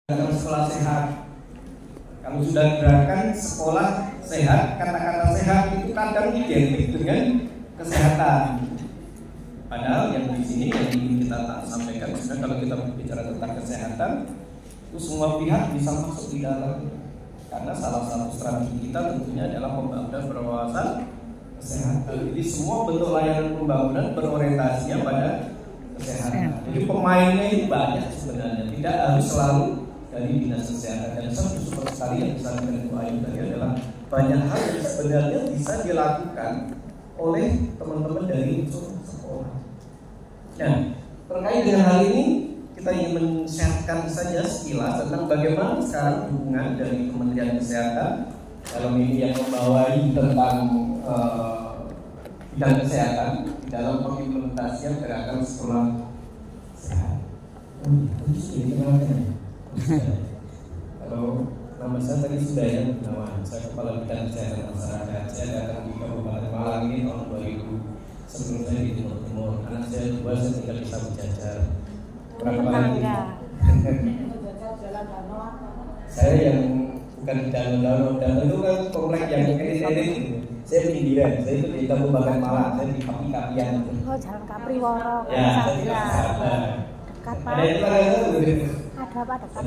Dalam sekolah sehat. Kalau sudah gerakan sekolah sehat, kata-kata sehat itu kadang identik dengan kesehatan. Padahal yang di sini yang ingin kita sampaikan, misalnya kalau kita berbicara tentang kesehatan, itu semua pihak bisa masuk di dalam. Karena salah satu strategi kita tentunya adalah pembangunan berwawasan kesehatan. Jadi semua bentuk layanan pembangunan berorientasinya pada kesehatan. Jadi pemainnya itu banyak sebenarnya, tidak harus selalu dari dinas kesehatan. Dan saya bersyukur sekali yang disampaikan Bu Ayu tadi adalah banyak hal yang sebenarnya bisa dilakukan oleh teman-teman dari unsur sekolah. Nah, terkait dengan hal ini kita ingin men-sharekan saja sekilas tentang bagaimana sekarang hubungan dari Kementerian Kesehatan dalam ini yang membawahi tentang bidang kesehatan di dalam pengimplementasian gerakan sekolah sehat. Kalau nama saya tadi sudah ya, nama saya Kepala Bidang Kesehatan Masyarakat. Saya datang di Kabupaten Malang ini tahun 2000. Sebelumnya di Timur Timur. Anak saya dua, saya tinggal di Sabu Jajar. Berapa lagi? Saya yang bukan di Danau itu kan komplek yang elit-elit. Saya penyindiran. Saya itu di Kabupaten Malang. Saya di Kapi-Kapian. Oh, Jalan Kapriworo. Ya, saya di Jakarta. Ada apa dekat?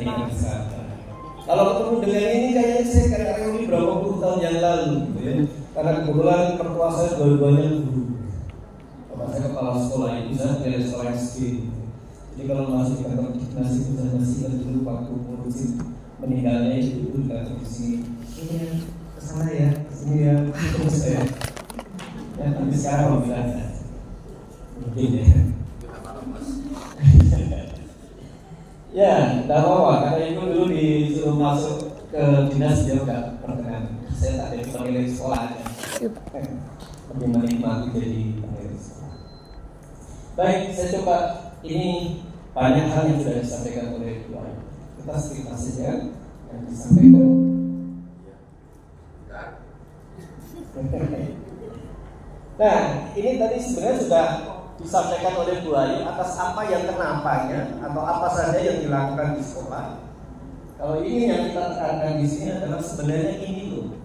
Kalau ketemu dengan ini kayaknya saya kayak reuni berapa puluh tahun yang lalu gitu ya. Karena kebetulan mertua saya dua-duanya guru. Bapak saya kepala sekolah, ibu saya dari sekolah SD. Jadi kalau masih kantor dinas itu saya masih ingat dulu waktu ngurusin meninggalnya itu datang ke sini. Ini ke sana ya, ke sini ya, terus saya. Ya, tapi sekarang bisa. Mungkin ya. Ya, tidak apa-apa, karena itu dulu disuruh masuk ke dinas dia nggak perkenan. Saya tak jadi pemilik sekolah aja. Lebih menikmati jadi pemilik sekolah. Baik, saya coba, ini banyak hal yang sudah disampaikan oleh Bu Ayu. Kita cerita saja yang disampaikan. Nah, ini tadi sebenarnya sudah disampaikan oleh Bu Ayu atas apa yang kenapanya atau apa saja yang dilakukan di sekolah. Kalau ini yang kita tekankan di sini adalah sebenarnya ini loh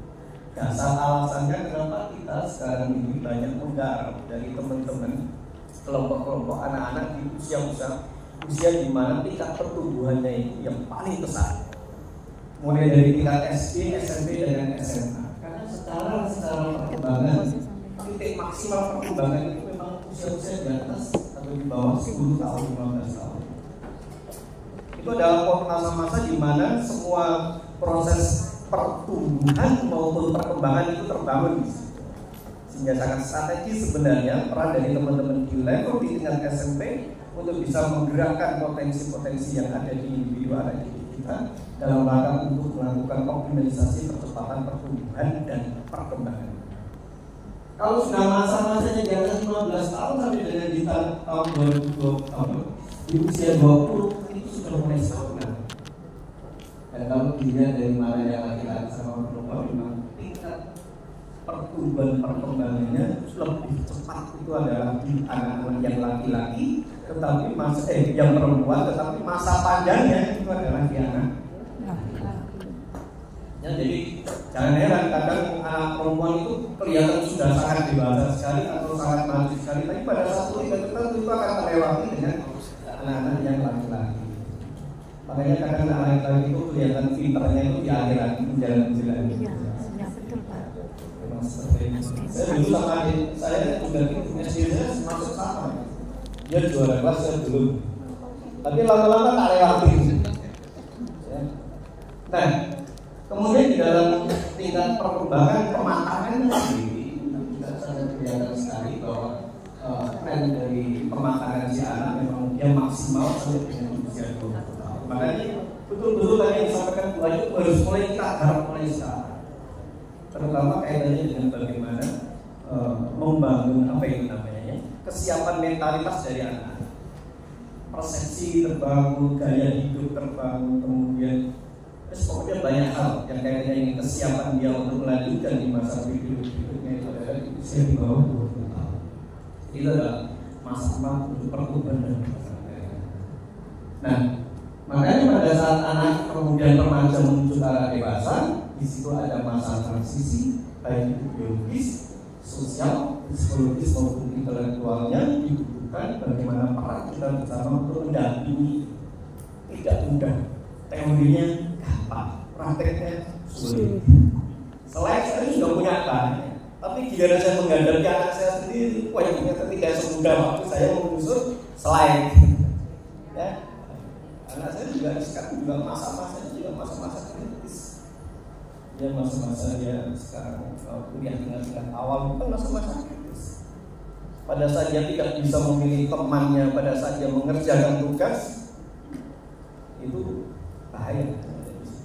dasar alasannya kenapa kita sekarang ini banyak menggarap dari teman-teman kelompok-kelompok anak-anak di usia di mana tingkat pertumbuhannya itu yang paling besar, mulai dari tingkat SD, SMP dan SMA. Karena secara perkembangan titik maksimal perkembangan itu usia-usia di atas atau di bawah 10 tahun, 15 tahun. Itu adalah masa-masa di mana semua proses pertumbuhan maupun perkembangan itu terbangun di situ. Sehingga sangat strategis sebenarnya peran dari teman-teman di level di tingkat SMP untuk bisa menggerakkan potensi-potensi yang ada di individu anak didik kita dalam rangka untuk melakukan optimalisasi percepatan pertumbuhan dan perkembangan. Kalau sudah masa-masanya di atas 15 tahun sampai dengan di tahun 2020 di usia 20 itu sudah mulai stagnan. Dan kalau dilihat dari mana yang laki-laki sama perempuan, memang tingkat pertumbuhan perkembangannya lebih cepat itu adalah di anak-anak yang laki-laki, tetapi yang perempuan, tetapi masa panjangnya itu adalah di anak. Ya, jadi jangan heran kadang anak perempuan itu kelihatan sudah sangat dewasa sekali atau sangat maju sekali, tapi pada satu titik tertentu itu akan terlewati dengan anak-anak yang laki-laki. Makanya kadang anak laki-laki itu kelihatan pinternya itu di akhirat menjalan-jalan. Iya, betul Pak. Memang seperti itu. Saya dulu sama adik saya juga SD saya masuk sama. Dia juara kelas, saya belum. Tapi lama-lama tak lewati. Nah, kemudian di dalam tingkat perkembangan pematangan sendiri juga sangat kelihatan sekali bahwa tren dari pematangan si anak memang dia maksimal sampai dengan usia 20 tahun. Makanya betul-betul tadi yang disampaikan Bu Ayu harus mulai kita garap mulai sekarang. Terutama kaitannya dengan bagaimana membangun apa itu namanya kesiapan mentalitas dari anak. Persepsi terbangun, gaya hidup terbangun, kemudian pokoknya banyak hal yang kayaknya ini kesiapan dia untuk melanjutkan di masa berikutnya itu adalah di usia di bawah 20 tahun. Itu adalah masa untuk pertumbuhan dan perkembangan. Nah, makanya pada saat anak kemudian remaja menuju ke arah dewasa, di situ ada masa transisi baik itu biologis, sosial, psikologis maupun intelektualnya. Dibutuhkan bagaimana peran kita bersama untuk mendampingi. Tidak mudah, teorinya gampang, prakteknya sulit. Selain saya sudah punya banyak, tapi giliran saya menghadapi anak saya sendiri, wah ternyata tidak semudah waktu saya mengusut slide. Ya, anak saya juga sekarang juga masa-masa kritis. Ya masa-masa dia sekarang kuliah dengan tingkat awal bukan masa-masa kritis. Pada saat dia tidak bisa memilih temannya, pada saat dia mengerjakan tugas, itu bahaya.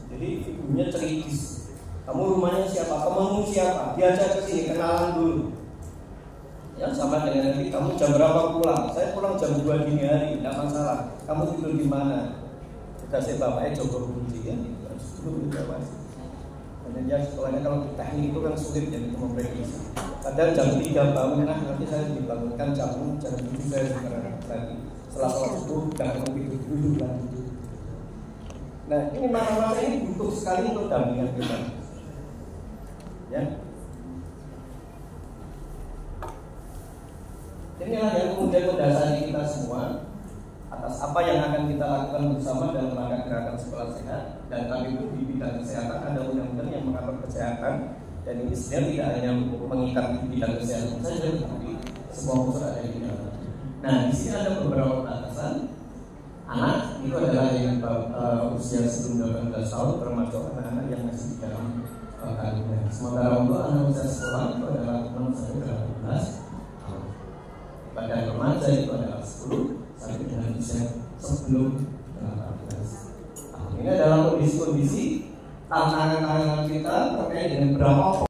Jadi ibunya kritis. Kamu rumahnya siapa? Temanmu siapa? Diajak ke sini, kenalan dulu. Ya sama dengan nanti kamu jam berapa pulang? Saya pulang jam 2 dini hari, tidak masalah. Kamu tidur di mana? Kasih bapaknya coba kunci ya. Sebelum dijawab. Dan dia sekolahnya kalau di teknik itu kan sulit ya untuk memprediksi. Kadang jam 3 bangun, nah nanti saya dibangunkan jam 7 saya sekarang lagi. Setelah sholat subuh, jangan tidur dulu lagi. Nah ini masa-masa ini butuh sekali untuk dampingan kita. Ya. Inilah yang kemudian mendasari kita semua atas apa yang akan kita lakukan bersama dalam rangka gerakan sekolah sehat. Dan kami itu di bidang kesehatan ada undang-undang yang mengatur kesehatan, dan ini sebenarnya tidak hanya mengikat di bidang kesehatan saja, tetapi semua unsur ada di dalam. Nah di sini ada beberapa batasan. Anak itu adalah yang usia sebelum 18 tahun, termasuk anak-anak yang masih di dalam kandungan. Sementara untuk anak usia sekolah itu adalah 6 sampai 18 tahun. Pada remaja itu adalah 10 sampai dengan usia sebelum 18. Ini adalah kondisi-kondisi tantangan-tantangan kita terkait dengan berapa